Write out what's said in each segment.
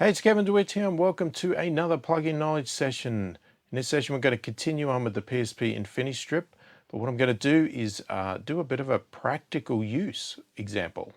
Hey, it's Kevin DeWitt here and welcome to another plugin knowledge session. In this session, we're going to continue on with the PSP InfiniStrip, but what I'm going to do is do a bit of a practical use example.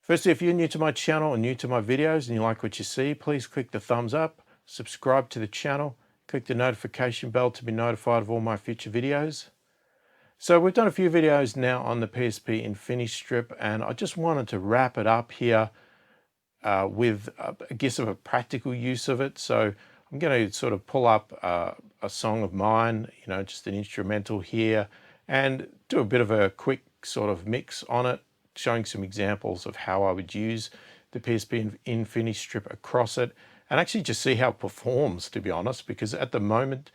Firstly, if you're new to my channel and new to my videos and you like what you see, please click the thumbs up, subscribe to the channel, click the notification bell to be notified of all my future videos. So we've done a few videos now on the PSP InfiniStrip, and I just wanted to wrap it up here with, I guess, a practical use of it. So I'm going to sort of pull up a song of mine, just an instrumental here, and do a bit of a quick sort of mix on it, showing some examples of how I would use the PSP InfiniStrip across it, and actually just see how it performs, to be honest, because at the moment,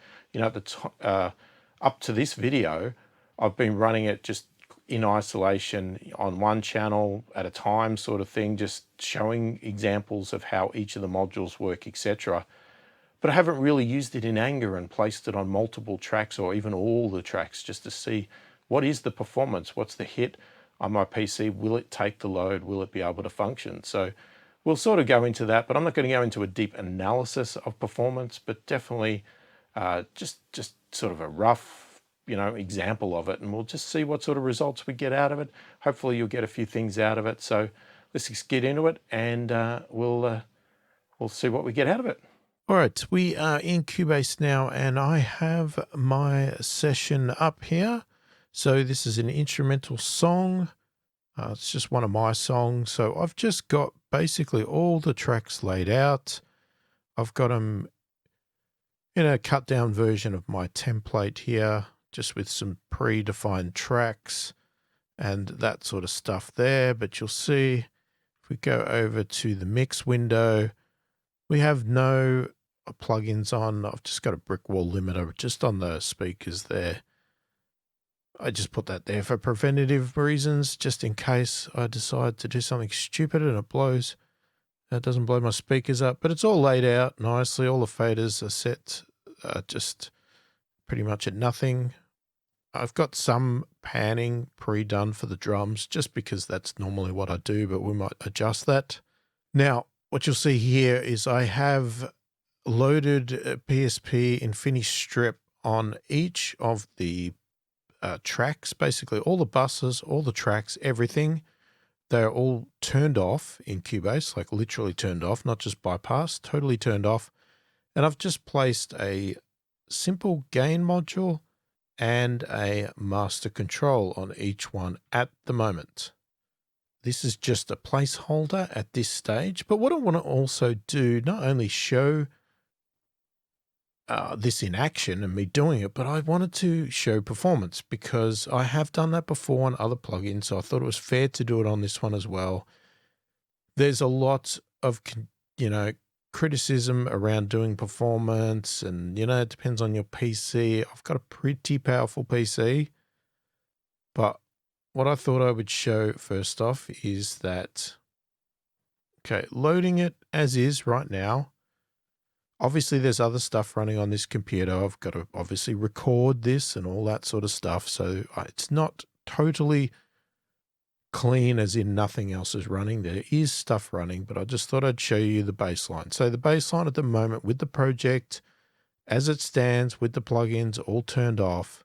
up to this video, I've been running it just in isolation on one channel at a time sort of thing, just showing examples of how each of the modules work, etc. But I haven't really used it in anger and placed it on multiple tracks or even all the tracks just to see what is the performance, what's the hit on my PC, will it take the load, will it be able to function? So we'll sort of go into that, but I'm not going to go into a deep analysis of performance, but definitely just sort of a rough example of it, and we'll just see what sort of results we get out of it. Hopefully you'll get a few things out of it. So let's just get into it, and we'll see what we get out of it. All right, we are in Cubase now, and I have my session up here. So this is an instrumental song. It's just one of my songs. So I've just got basically all the tracks laid out. I've got them in a cut down version of my template here, just with some predefined tracks and that sort of stuff there. But you'll see if we go over to the mix window, we have no plugins on. I've just got a brick wall limiter just on the speakers there. I just put that there for preventative reasons, just in case I decide to do something stupid and it blows. It doesn't blow my speakers up, but it's all laid out nicely. All the faders are set just pretty much at nothing. I've got some panning pre-done for the drums just because that's normally what I do, but we might adjust that. Now, what you'll see here is I have loaded PSP InfiniStrip on each of the tracks, basically all the buses, all the tracks, everything. They're all turned off in Cubase, like literally turned off, not just bypassed, totally turned off. And I've just placed a simple gain module and a master control on each one at the moment. This is just a placeholder at this stage, but what I want to also do, not only show this in action and me doing it, but I wanted to show performance because I have done that before on other plugins, so I thought it was fair to do it on this one as well. There's a lot of, criticism around doing performance, and, it depends on your PC. I've got a pretty powerful PC, but what I thought I would show first off is that, okay, loading it as is right now. Obviously, there's other stuff running on this computer. I've got to obviously record this and all that sort of stuff. So it's not totally clean as in nothing else is running. There is stuff running, but I just thought I'd show you the baseline. So the baseline at the moment with the project, as it stands with the plugins all turned off,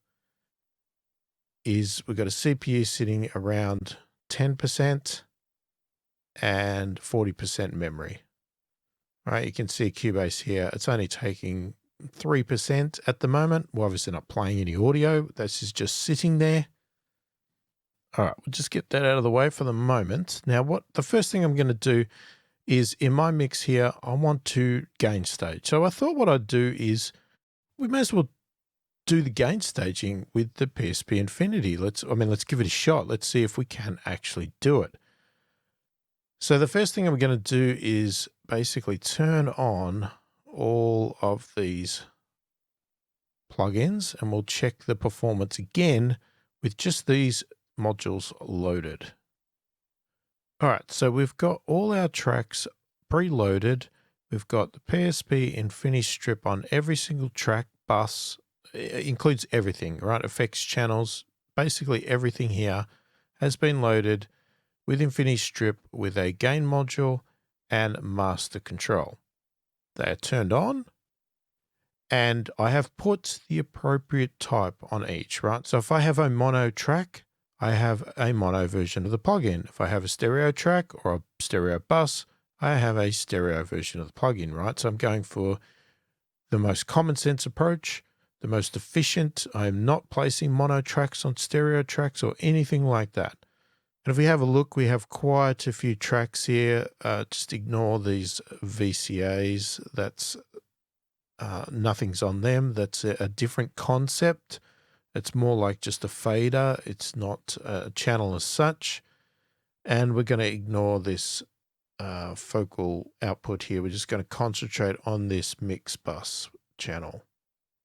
is we've got a CPU sitting around 10% and 40% memory. Right, you can see Cubase here. It's only taking 3% at the moment. We're obviously not playing any audio. This is just sitting there. All right, we'll just get that out of the way for the moment. Now, the first thing I'm going to do is in my mix here, I want to gain stage. So I thought what I'd do is we may as well do the gain staging with the PSP Infinity. Let's give it a shot. Let's see if we can actually do it. So the first thing I'm going to do is basically turn on all of these plugins, and we'll check the performance again with just these modules loaded. All right, so we've got all our tracks preloaded. We've got the PSP InfiniStrip on every single track bus. It includes everything, right? Effects channels, basically everything here has been loaded with InfiniStrip with a gain module and master control. They are turned on, and I have put the appropriate type on each, right? So if I have a mono track, I have a mono version of the plugin. If I have a stereo track or a stereo bus, I have a stereo version of the plugin, right? So I'm going for the most common sense approach, the most efficient. I'm not placing mono tracks on stereo tracks or anything like that. And if we have a look, we have quite a few tracks here. Just ignore these VCAs. That's nothing's on them. That's a different concept. It's more like just a fader. It's not a channel as such. And we're going to ignore this focal output here. We're just going to concentrate on this mix bus channel.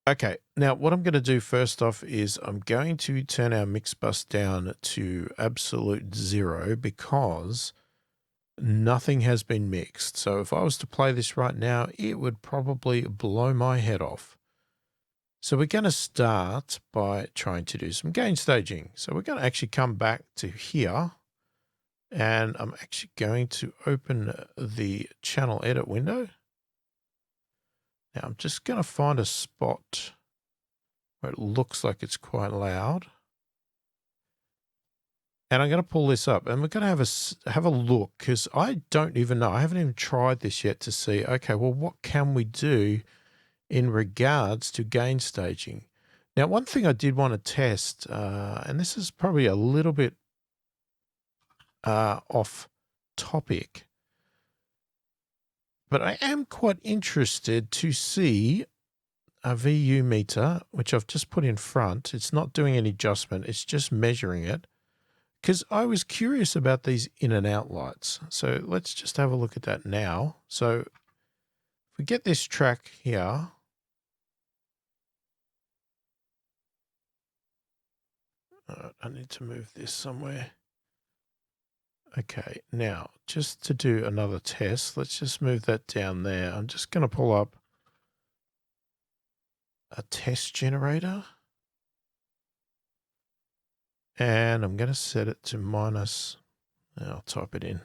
Okay, now what I'm going to do first off is I'm going to turn our mix bus down to absolute 0 because nothing has been mixed. So if I was to play this right now, it would probably blow my head off. So we're going to start by trying to do some gain staging. So we're going to actually come back to here, and I'm actually going to open the channel edit window. Now I'm just going to find a spot where it looks like it's quite loud. And I'm going to pull this up, and we're going to have a look, because I don't even know. I haven't even tried this yet to see, okay, well, what can we do in regards to gain staging? Now, one thing I did want to test, and this is probably a little bit off topic, but I am quite interested to see a VU meter, which I've just put in front. It's not doing any adjustment. It's just measuring it, because I was curious about these in and out lights. So let's just have a look at that now. So if we get this track here, I need to move this somewhere. Okay, now just to do another test, let's just move that down there. I'm just going to pull up a test generator, and I'm going to set it to minus, I'll type it in,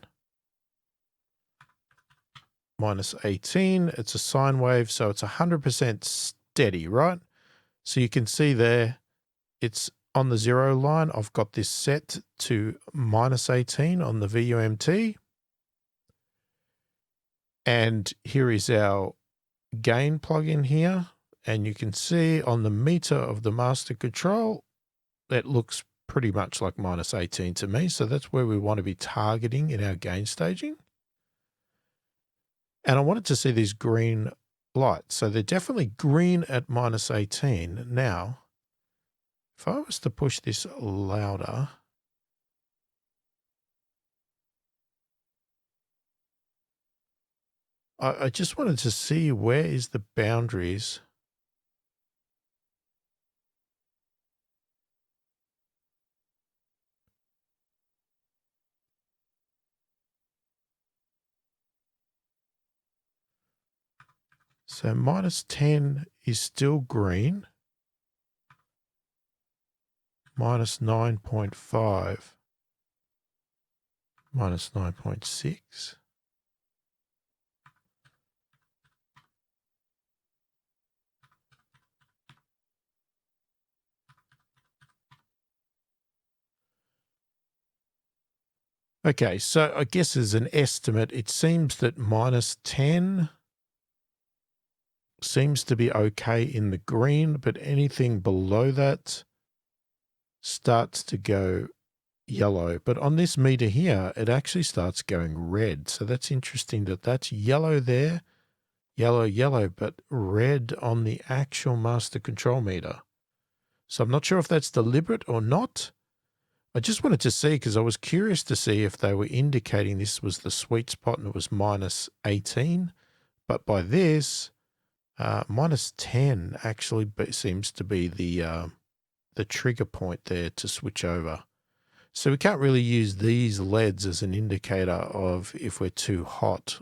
minus 18. It's a sine wave, so it's 100% steady, right? So you can see there, it's on the 0 line. I've got this set to minus 18 on the VUMT. And here is our gain plugin here. And you can see on the meter of the master control, that looks pretty much like minus 18 to me. So that's where we want to be targeting in our gain staging. And I wanted to see these green lights. So they're definitely green at minus 18. Now, if I was to push this louder, I just wanted to see where is the boundaries. So minus 10 is still green. Minus 9.5. Minus 9.6. Okay, so I guess as an estimate, it seems that minus 10 seems to be okay in the green, but anything below that starts to go yellow. But on this meter here, it actually starts going red. So that's interesting that that's yellow there, yellow, yellow, but red on the actual master control meter. So I'm not sure if that's deliberate or not. I just wanted to see, because I was curious to see if they were indicating this was the sweet spot and it was minus 18. But by this, minus 10 actually seems to be the trigger point there to switch over. So we can't really use these LEDs as an indicator of if we're too hot,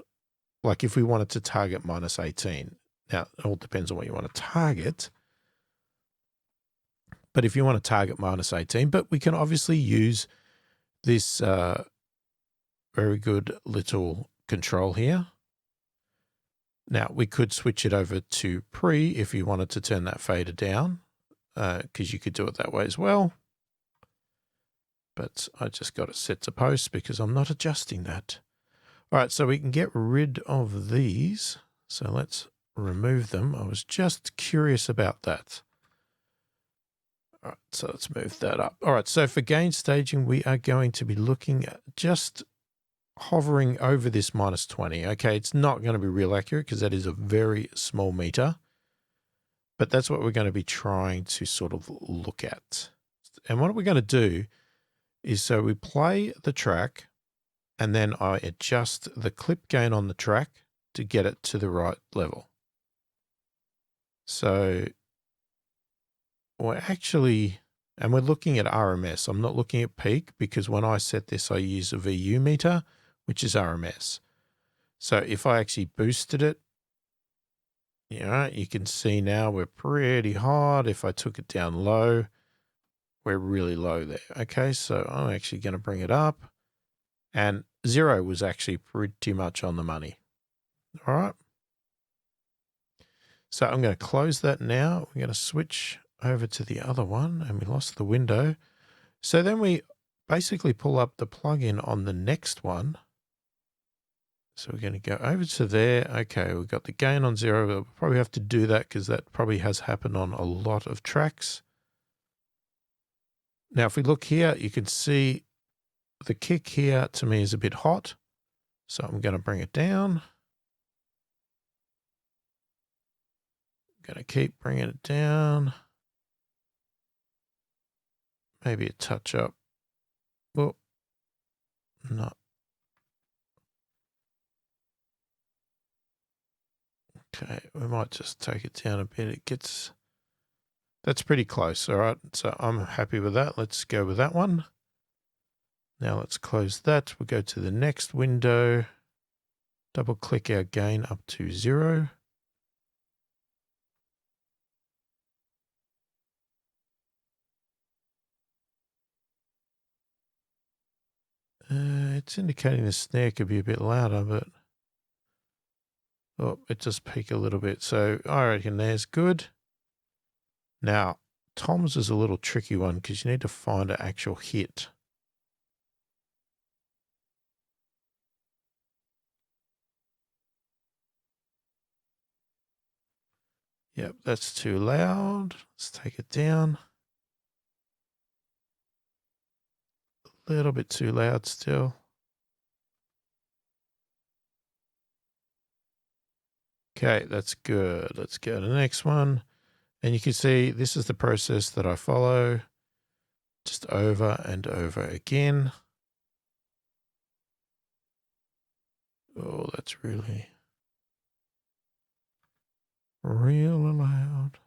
like if we wanted to target minus 18. Now, it all depends on what you want to target. But if you want to target -18, but we can obviously use this very good little control here. Now, we could switch it over to pre if you wanted to turn that fader down, because you could do it that way as well. But I just got it set to post because I'm not adjusting that. All right, so we can get rid of these. So let's remove them. I was just curious about that. All right, so let's move that up. All right, so for gain staging, we are going to be looking at just hovering over this -20. Okay, it's not going to be real accurate because that is a very small meter, but that's what we're going to be trying to sort of look at. And what we're going to do is, so we play the track and then I adjust the clip gain on the track to get it to the right level. So we're actually, and we're looking at RMS. I'm not looking at peak because when I set this, I use a VU meter, which is RMS. So if I actually boosted it, you can see now we're pretty hard. If I took it down low, we're really low there. Okay, so I'm actually going to bring it up. And 0 was actually pretty much on the money. All right. So I'm going to close that now. We're going to switch over to the other one, and we lost the window. So then we basically pull up the plugin on the next one. So we're going to go over to there. Okay, we've got the gain on 0. We'll probably have to do that because that probably has happened on a lot of tracks. Now, if we look here, you can see the kick here to me is a bit hot. So I'm going to bring it down. Going to keep bringing it down. Maybe a touch up. Oh, no. Okay, we might just take it down a bit. It gets, that's pretty close. All right, so I'm happy with that. Let's go with that one. Now let's close that. We'll go to the next window. Double click our gain up to 0. It's indicating the snare could be a bit louder, but oh, it just peaked a little bit. So I reckon there's good. Now, toms is a little tricky one because you need to find an actual hit. Yep, that's too loud. Let's take it down. A little bit too loud still. Okay, that's good. Let's go to the next one. And you can see this is the process that I follow just over and over again. Oh, that's really real loud.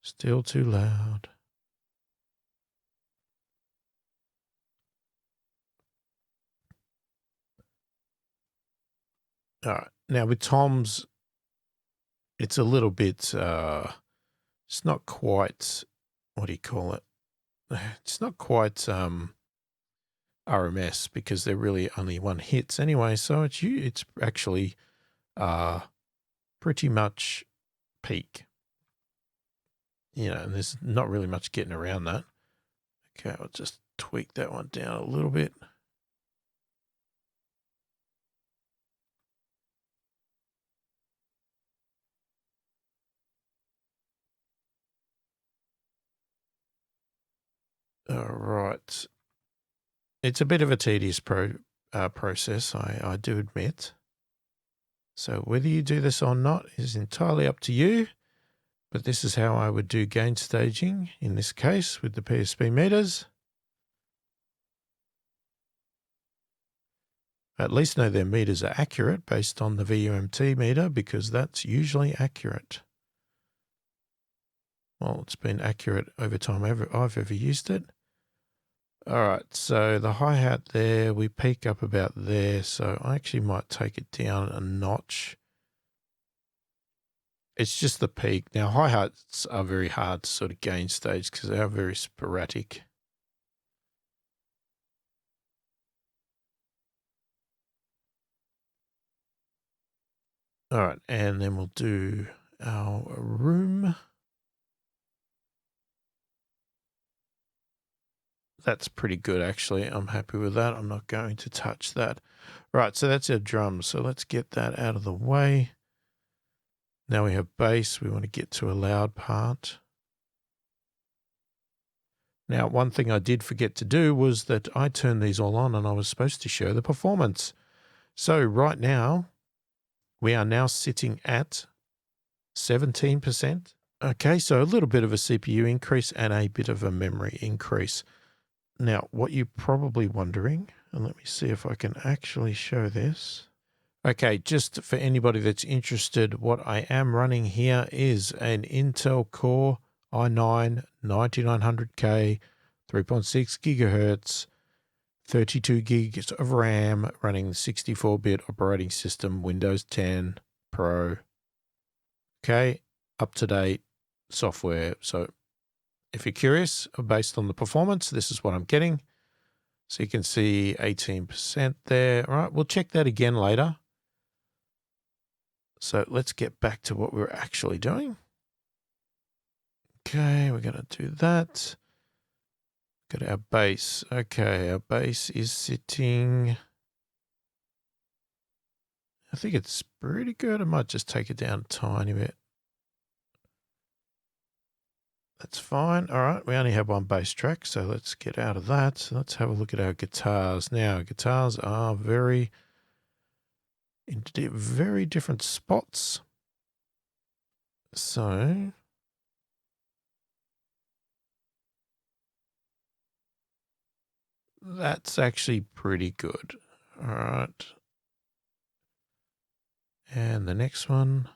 Still too loud. All right. Now with toms, it's a little bit, it's not quite, what do you call it? It's not quite RMS because they're really only one hits anyway. So it's actually pretty much peak. And there's not really much getting around that. Okay, I'll just tweak that one down a little bit. All right. It's a bit of a tedious process, I do admit. So whether you do this or not is entirely up to you. But this is how I would do gain staging in this case with the PSP meters. At least know their meters are accurate based on the VUMT meter because that's usually accurate. Well, it's been accurate over time I've ever used it. All right, so the hi-hat there, we peak up about there, so I actually might take it down a notch. It's just the peak. Now, hi-hats are very hard to sort of gain stage because they are very sporadic. All right, and then we'll do our room. That's pretty good, actually. I'm happy with that. I'm not going to touch that. Right, so that's our drums. So let's get that out of the way. Now we have bass. We want to get to a loud part. Now, one thing I did forget to do was that I turned these all on and I was supposed to show the performance. So right now, we are now sitting at 17%. Okay, so a little bit of a CPU increase and a bit of a memory increase. Now, what you're probably wondering, and let me see if I can actually show this. Okay, just for anybody that's interested, what I am running here is an Intel Core i9 9900K, 3.6 gigahertz, 32 gigs of RAM, running 64-bit operating system, Windows 10 Pro. Okay, up-to-date software. So if you're curious, based on the performance, this is what I'm getting. So you can see 18% there. All right, we'll check that again later. So let's get back to what we're actually doing. Okay, we're going to do that. Got our bass. Okay, our bass is sitting, I think it's pretty good. I might just take it down a tiny bit. That's fine. All right, we only have one bass track, so let's get out of that. So let's have a look at our guitars. Now, guitars are in very different spots. So that's actually pretty good. All right. And the next one.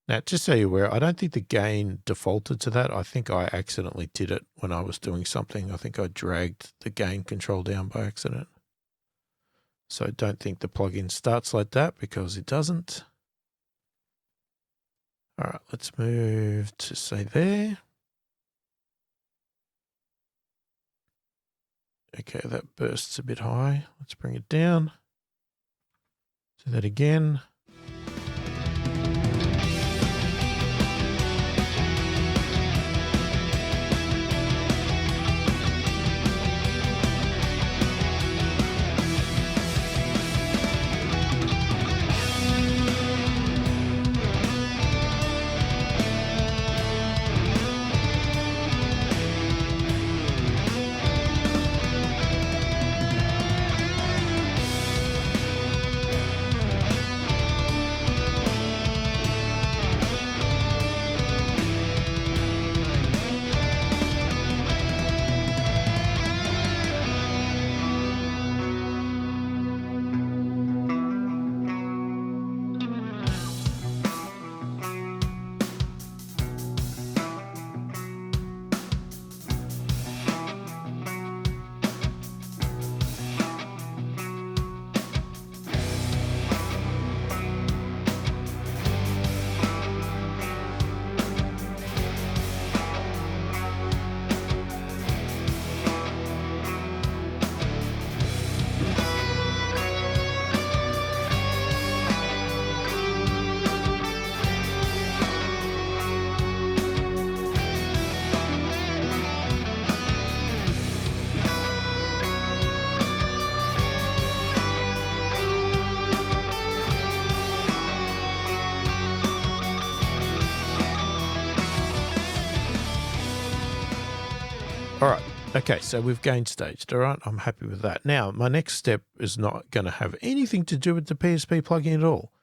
Now, just so you're aware, I don't think the gain defaulted to that. I think I accidentally did it when I was doing something. I think I dragged the gain control down by accident. So don't think the plugin starts like that because it doesn't. All right, let's move to say there. Okay, that bursts a bit high. Let's bring it down. Do that again. All right. Okay, so we've gained staged. All right, I'm happy with that. Now, my next step is not going to have anything to do with the PSP plugin at all.